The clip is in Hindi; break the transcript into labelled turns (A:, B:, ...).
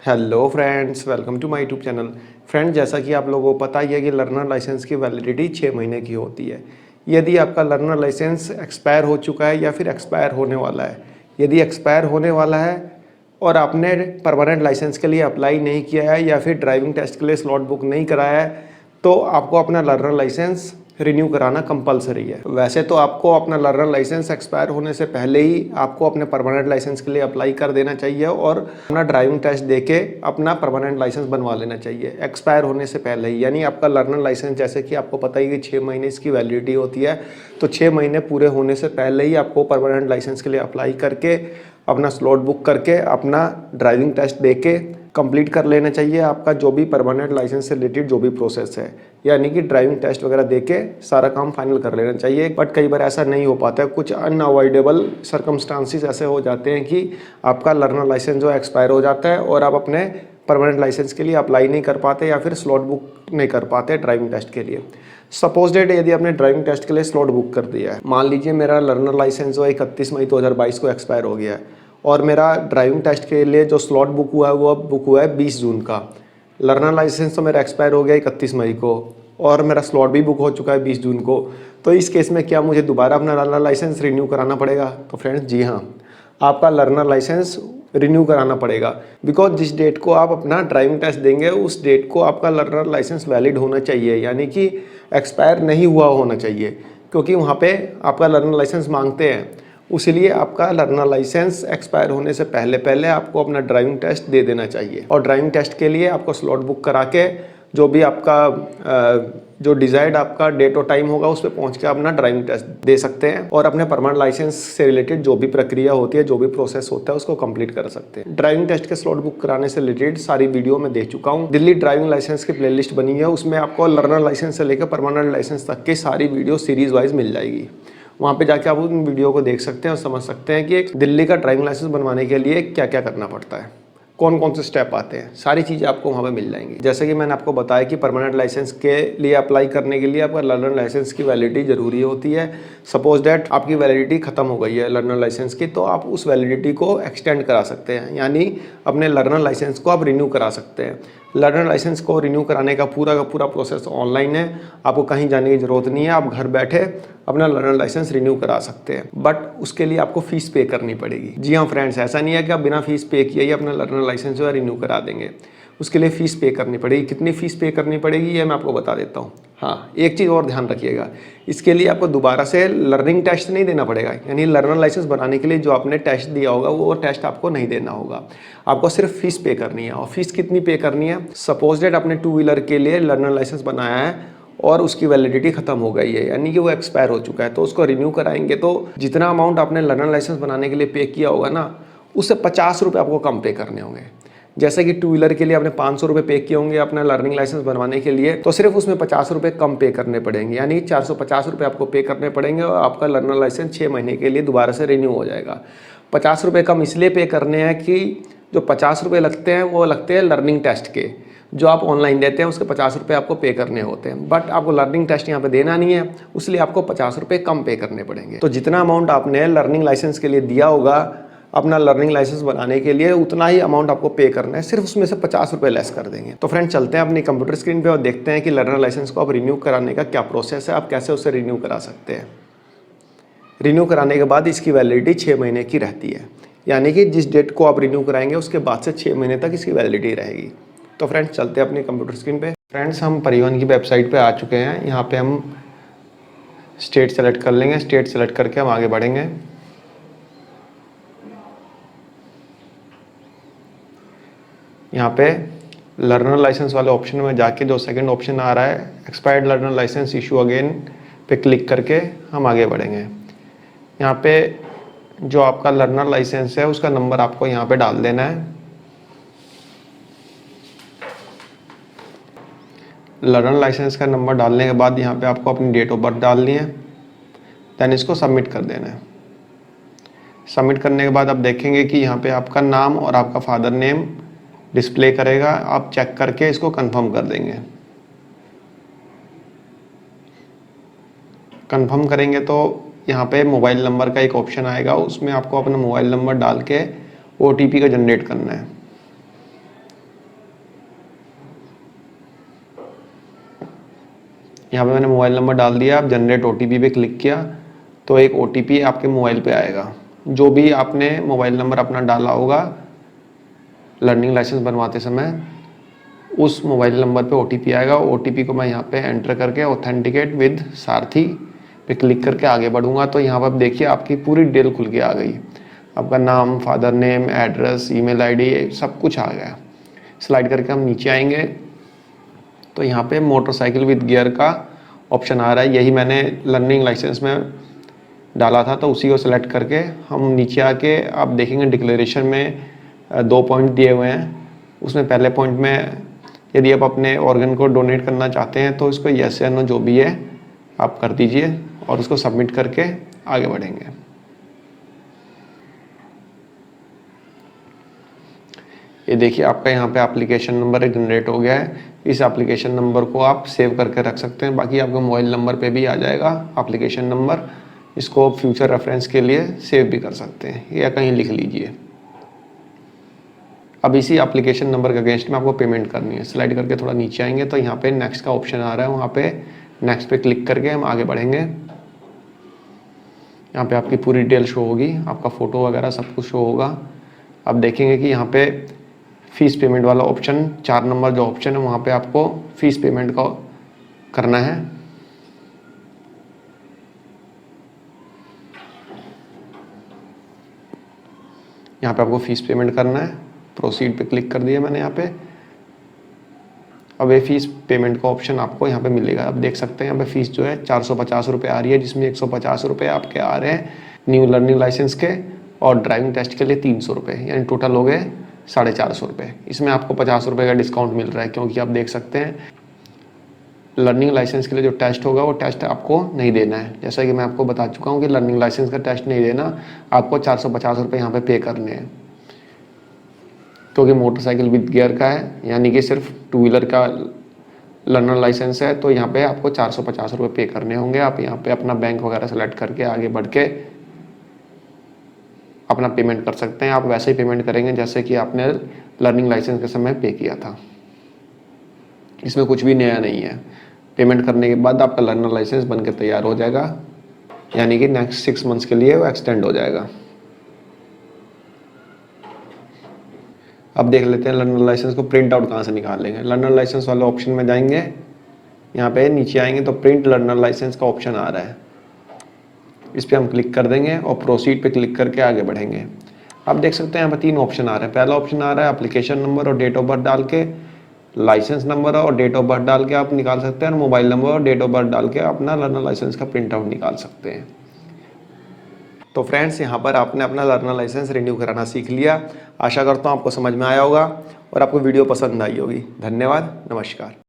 A: Hello friends, welcome to my YouTube channel. Friends, जैसा कि आप लोगों को पता ही है कि लर्नर लाइसेंस की वैलिडिटी 6 महीने की होती है। यदि आपका लर्नर लाइसेंस एक्सपायर हो चुका है या फिर एक्सपायर होने वाला है, यदि एक्सपायर होने वाला है और आपने परमानेंट लाइसेंस के लिए अप्लाई नहीं किया है या फिर ड्राइविंग टेस्ट के लिए स्लॉट बुक नहीं कराया है, तो आपको अपना लर्नर लाइसेंस रिन्यू कराना कंपलसरी है। वैसे तो आपको अपना लर्नर लाइसेंस एक्सपायर होने से पहले ही आपको अपने परमानेंट लाइसेंस के लिए अप्लाई कर देना चाहिए और अपना ड्राइविंग टेस्ट देके अपना परमानेंट लाइसेंस बनवा लेना चाहिए एक्सपायर होने से पहले ही। यानी आपका लर्नर लाइसेंस, जैसे कि आपको पता ही कि 6 महीने इसकी वैलिडिटी होती है, तो 6 महीने पूरे होने से पहले ही आपको परमानेंट लाइसेंस के लिए अप्लाई करके अपना स्लॉट बुक करके अपना ड्राइविंग टेस्ट देके कंप्लीट कर लेना चाहिए आपका जो भी परमानेंट लाइसेंस से रिलेटेड जो भी प्रोसेस है। यानी कि ड्राइविंग टेस्ट वगैरह देके सारा काम फाइनल कर लेना चाहिए। बट कई बार ऐसा नहीं हो पाता है, कुछ अनअवॉइडेबल सर्कमस्टांसिस ऐसे हो जाते हैं कि आपका लर्नर लाइसेंस जो एक्सपायर हो जाता है और आप अपने परमानेंट लाइसेंस के लिए अप्लाई नहीं कर पाते या फिर स्लॉट बुक नहीं कर पाते ड्राइविंग टेस्ट के लिए। सपोज डेट, यदि आपने ड्राइविंग टेस्ट के लिए स्लॉट बुक कर दिया है, मान लीजिए मेरा लर्नर लाइसेंस जो 31 मई 2022 को एक्सपायर हो गया है और मेरा ड्राइविंग टेस्ट के लिए जो स्लॉट बुक हुआ है वो अब बुक हुआ है 20 जून का। लर्नर लाइसेंस तो मेरा एक्सपायर हो गया 31 मई को और मेरा स्लॉट भी बुक हो चुका है 20 जून को। तो इस केस में क्या मुझे दोबारा अपना लर्नर लाइसेंस रिन्यू कराना पड़ेगा? तो फ्रेंड्स जी हाँ, आपका लर्नर लाइसेंस रिन्यू कराना पड़ेगा। बिकॉज जिस डेट को आप अपना ड्राइविंग टेस्ट देंगे उस डेट को आपका लर्नर लाइसेंस वैलिड होना चाहिए, यानी कि एक्सपायर नहीं हुआ होना चाहिए, क्योंकि वहाँ पे आपका लर्नर लाइसेंस मांगते हैं। उसीलिए आपका लर्नर लाइसेंस एक्सपायर होने से पहले पहले आपको अपना ड्राइविंग टेस्ट दे देना चाहिए और ड्राइविंग टेस्ट के लिए आपको स्लॉट बुक करा के जो भी आपका जो डिजायर्ड आपका डेट और टाइम होगा उस पर पहुँच के अपना ड्राइविंग टेस्ट दे सकते हैं और अपने परमानेंट लाइसेंस से रिलेटेड जो भी प्रक्रिया होती है, जो भी प्रोसेस होता है, उसको कंप्लीट कर सकते हैं। ड्राइविंग टेस्ट के स्लॉट बुक कराने से रिलेटेड सारी वीडियो मैं दे चुका हूँ। दिल्ली ड्राइविंग लाइसेंस की प्लेलिस्ट बनी है, उसमें आपको लर्नर लाइसेंस से लेकर परमानेंट लाइसेंस तक की सारी वीडियो सीरीज वाइज मिल जाएगी। वहाँ पे जाके आप उन वीडियो को देख सकते हैं और समझ सकते हैं कि एक दिल्ली का ड्राइविंग लाइसेंस बनवाने के लिए क्या क्या करना पड़ता है, कौन कौन से स्टेप आते हैं, सारी चीज़ें आपको वहाँ पे मिल जाएंगी। जैसे कि मैंने आपको बताया कि परमानेंट लाइसेंस के लिए अप्लाई करने के लिए आपका लर्नर लाइसेंस की वैलिडिटी ज़रूरी होती है। सपोज डैट आपकी वैलिडिटी ख़त्म हो गई है लर्नर लाइसेंस की, तो आप उस वैलिडिटी को एक्सटेंड करा सकते हैं, यानी अपने लर्नर लाइसेंस को आप रिन्यू करा सकते हैं। लर्नर लाइसेंस को रिन्यू कराने का पूरा प्रोसेस ऑनलाइन है, आपको कहीं जाने की ज़रूरत नहीं है, आप घर बैठे अपना लर्नर लाइसेंस रिन्यू करा सकते हैं। बट उसके लिए आपको फ़ीस पे करनी पड़ेगी। जी हाँ फ्रेंड्स, ऐसा नहीं है कि आप बिना फीस पे किए ही अपना लर्नर लाइसेंस जो है रिन्यू करा देंगे। उसके लिए फ़ीस पे करनी पड़ेगी। कितनी फ़ीस पे करनी पड़ेगी ये मैं आपको बता देता हूँ। हाँ, एक चीज़ और ध्यान रखिएगा, इसके लिए आपको दोबारा से लर्निंग टेस्ट नहीं देना पड़ेगा। यानी लर्नर लाइसेंस बनाने के लिए जो आपने टेस्ट दिया होगा वो टेस्ट आपको नहीं देना होगा, आपको सिर्फ फीस पे करनी है। और फीस कितनी पे करनी है? सपोज डेट आपने 2 व्हीलर के लिए लर्नर लाइसेंस बनाया है और उसकी वैलिडिटी खत्म हो गई है, यानी कि वो एक्सपायर हो चुका है, तो उसको रिन्यू कराएंगे तो जितना अमाउंट आपने लर्नर लाइसेंस बनाने के लिए पे किया होगा ना, उससे 50 रुपये आपको कम पे करने होंगे। जैसे कि 2 व्हीलर के लिए आपने 500 रुपये पे किए होंगे अपना लर्निंग लाइसेंस बनवाने के लिए, तो सिर्फ उसमें 50 रुपये कम पे करने पड़ेंगे, यानी 450 रुपये आपको पे करने पड़ेंगे और आपका लर्नर लाइसेंस 6 महीने के लिए दोबारा से रिन्यू हो जाएगा। 50 रुपये कम इसलिए पे करने हैं कि जो 50 रुपये लगते हैं वो लगते हैं लर्निंग टेस्ट के, जो आप ऑनलाइन देते हैं उसके 50 रुपये आपको पे करने होते हैं। बट आपको लर्निंग टेस्ट यहाँ पे देना नहीं है, इसलिए आपको 50 रुपये कम पे करने पड़ेंगे। तो जितना अमाउंट आपने लर्निंग लाइसेंस के लिए दिया होगा अपना लर्निंग लाइसेंस बनाने के लिए, उतना ही अमाउंट आपको पे करना है, सिर्फ उसमें से 50 रुपये लेस कर देंगे। तो फ्रेंड, चलते हैं अपनी कंप्यूटर स्क्रीन पे और देखते हैं कि लर्नर लाइसेंस को आप रिन्यू कराने का क्या प्रोसेस है, आप कैसे उसे रिन्यू करा सकते हैं। रिन्यू कराने के बाद इसकी वैलिडिटी 6 महीने की रहती है, यानी कि जिस डेट को आप रिन्यू कराएंगे उसके बाद से 6 महीने तक इसकी वैलिडिटी रहेगी। तो फ्रेंड्स, चलते हैं अपनी कंप्यूटर स्क्रीन पे। फ्रेंड्स, हम परिवहन की वेबसाइट पे आ चुके हैं। यहाँ पे हम स्टेट सेलेक्ट कर लेंगे। स्टेट सेलेक्ट करके हम आगे बढ़ेंगे। यहाँ पे लर्नर लाइसेंस वाले ऑप्शन में जाके जो सेकंड ऑप्शन आ रहा है expired learner licence issue again पे क्लिक करके हम आगे बढ़ेंगे। यहाँ पे जो आपका लर्नर लाइसेंस है उसका नंबर आपको यहाँ पे डाल देना है। लर्नर लाइसेंस का नंबर डालने के बाद यहाँ पे आपको अपनी डेट ऑफ बर्थ डालनी है, देन इसको सबमिट कर देना है। सबमिट करने के बाद आप देखेंगे कि यहाँ पे आपका नाम और आपका फादर नेम डिस्प्ले करेगा। आप चेक करके इसको कंफर्म कर देंगे। कंफर्म करेंगे तो यहाँ पे मोबाइल नंबर का एक ऑप्शन आएगा, उसमें आपको अपना मोबाइल नंबर डाल के OTP का जनरेट करना है। यहाँ पे मैंने मोबाइल नंबर डाल दिया। आप जनरेट OTP पे क्लिक किया तो एक OTP आपके मोबाइल पे आएगा। जो भी आपने मोबाइल नंबर अपना डाला होगा लर्निंग लाइसेंस बनवाते समय, उस मोबाइल नंबर पे OTP आएगा। OTP को मैं यहाँ पे एंटर करके ऑथेंटिकेट विद सारथी पे क्लिक करके आगे बढ़ूँगा तो यहाँ पर देखिए आपकी पूरी डिटेल खुल के आ गई। आपका नाम, father name, address, email ID सब कुछ आ गया। स्लाइड करके हम नीचे आएंगे तो यहाँ पे मोटरसाइकिल विद गियर का ऑप्शन आ रहा है। यही मैंने लर्निंग लाइसेंस में डाला था तो उसी को सिलेक्ट करके हम नीचे आके आप देखेंगे डिक्लेरेशन में 2 पॉइंट दिए हुए हैं। उसमें पहले पॉइंट में यदि आप अपने ऑर्गन को डोनेट करना चाहते हैं तो इसको येस या नो जो भी है आप कर दीजिए और उसको सबमिट करके आगे बढ़ेंगे। ये देखिए आपका यहाँ पे एप्लीकेशन नंबर जनरेट हो गया है। इस एप्लीकेशन नंबर को आप सेव करके रख सकते हैं। बाकी आपके मोबाइल नंबर पे भी आ जाएगा एप्लीकेशन नंबर। इसको फ्यूचर रेफरेंस के लिए सेव भी कर सकते हैं या कहीं लिख लीजिए। अब इसी एप्लीकेशन नंबर के अगेंस्ट में आपको पेमेंट करनी है। स्लाइड करके थोड़ा नीचे आएंगे तो यहाँ पे नेक्स्ट का ऑप्शन आ रहा है, वहाँ पे नेक्स्ट पे क्लिक करके हम आगे बढ़ेंगे। यहाँ पे आपकी पूरी डिटेल शो होगी, आपका फ़ोटो वगैरह सब कुछ शो होगा। अब देखेंगे कि यहाँ पे फ़ीस पेमेंट वाला ऑप्शन 4 नंबर जो ऑप्शन है वहाँ पे आपको फ़ीस पेमेंट का करना है। यहाँ पे आपको फ़ीस पेमेंट करना है। प्रोसीड पे क्लिक कर दिया मैंने यहाँ पे। अब ये फ़ीस पेमेंट का ऑप्शन आपको यहाँ पे मिलेगा। आप देख सकते हैं यहाँ पे फ़ीस जो है 450 रुपये आ रही है, जिसमें 150 रुपये आपके आ रहे हैं न्यू लर्निंग लाइसेंस के और ड्राइविंग टेस्ट के लिए 300 रुपये, यानी टोटल हो गए 450 रुपये। इसमें आपको 50 रुपये का डिस्काउंट मिल रहा है क्योंकि आप देख सकते हैं लर्निंग लाइसेंस के लिए जो टेस्ट होगा वो टेस्ट आपको नहीं देना है। जैसा कि मैं आपको बता चुका हूँ कि लर्निंग लाइसेंस का टेस्ट नहीं देना, आपको 450 रुपये यहाँ पे पे करने हैं क्योंकि मोटरसाइकिल विद गियर का है, यानी कि सिर्फ 2 व्हीलर का लर्नर लाइसेंस है। तो यहाँ पे आपको 450 रुपये पे करने होंगे। आप यहाँ पे अपना बैंक वगैरह सेलेक्ट करके आगे बढ़ के अपना पेमेंट कर सकते हैं। आप वैसे ही पेमेंट करेंगे जैसे कि आपने लर्निंग लाइसेंस के समय पे किया था। इसमें कुछ भी नया नहीं है। पेमेंट करने के बाद आपका लर्नर लाइसेंस बनकर तैयार हो जाएगा, यानी कि नेक्स्ट 6 मंथ्स के लिए वो एक्सटेंड हो जाएगा। अब देख लेते हैं लर्नर लाइसेंस को प्रिंट आउट कहाँ से निकालेंगे। लर्नर लाइसेंस वाले ऑप्शन में जाएंगे, यहाँ पे नीचे आएंगे तो प्रिंट लर्नर लाइसेंस का ऑप्शन आ रहा है। इस पर हम क्लिक कर देंगे और प्रोसीड पे क्लिक करके आगे बढ़ेंगे। आप देख सकते हैं यहाँ पे 3 ऑप्शन आ रहे हैं। पहला ऑप्शन आ रहा है एप्लीकेशन नंबर और डेट ऑफ बर्थ डाल के, लाइसेंस नंबर और डेट ऑफ बर्थ डाल के आप निकाल सकते हैं, और मोबाइल नंबर और डेट ऑफ बर्थ डाल के अपना लर्नर लाइसेंस का प्रिंट आउट निकाल सकते हैं। तो फ्रेंड्स, यहाँ पर आपने अपना लर्नर लाइसेंस रिन्यू कराना सीख लिया। आशा करता हूँ आपको समझ में आया होगा और आपको वीडियो पसंद आई होगी। धन्यवाद, नमस्कार।